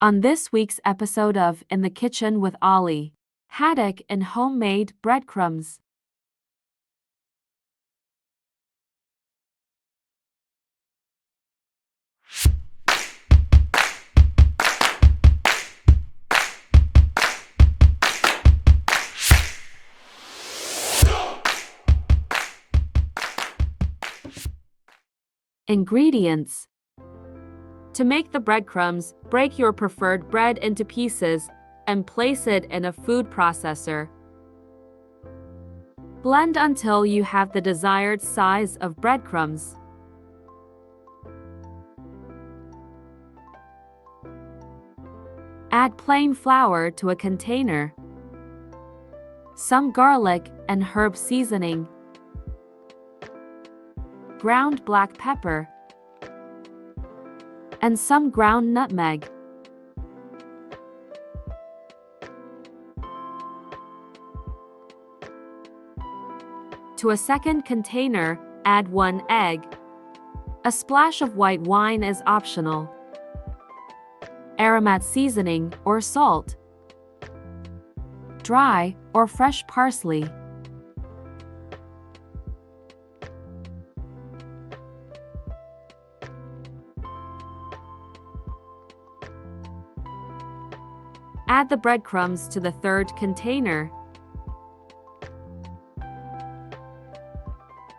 On this week's episode of In the Kitchen with Ollie, Haddock and Homemade Breadcrumbs. Ingredients. To make the breadcrumbs, break your preferred bread into pieces and place it in a food processor. Blend until you have the desired size of breadcrumbs. Add plain flour to a container, some garlic and herb seasoning, ground black pepper, and some ground nutmeg. To a second container, add 1 egg. A splash of white wine is optional. Aromat seasoning or salt. Dry or fresh parsley. Add the breadcrumbs to the third container.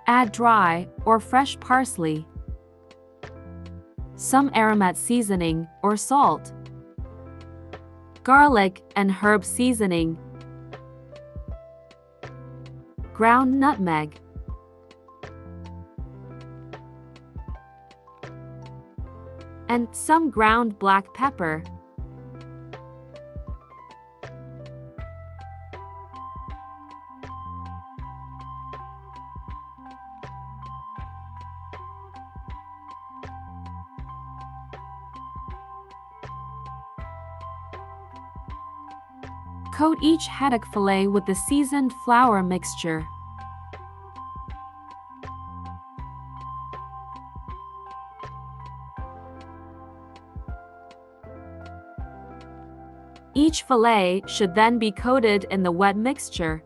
Add dry or fresh parsley, some aromat seasoning or salt, garlic and herb seasoning, ground nutmeg, and some ground black pepper. Coat each haddock fillet with the seasoned flour mixture. Each fillet should then be coated in the wet mixture.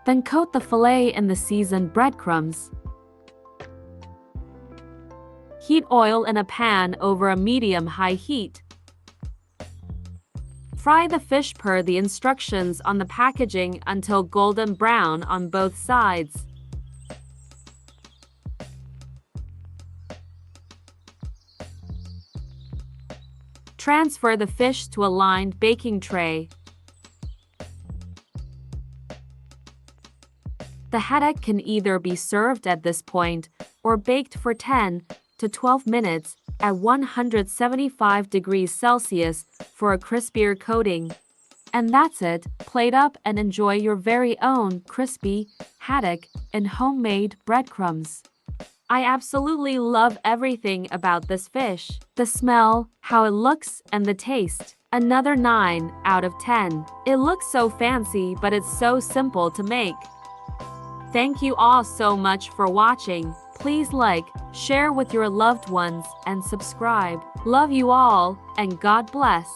Then coat the fillet in the seasoned breadcrumbs. Heat oil in a pan over a medium-high heat. Fry the fish per the instructions on the packaging until golden brown on both sides. Transfer the fish to a lined baking tray. The haddock can either be served at this point or baked for 10 to 12 minutes at 175 degrees Celsius for a crispier coating. And that's it. Plate up and enjoy your very own crispy haddock and homemade breadcrumbs. I absolutely love everything about this fish. The smell, how it looks, and the taste. Another 9 out of 10. It looks so fancy, but it's so simple to make. Thank you all so much for watching. Please like, share with your loved ones, and subscribe. Love you all, and God bless.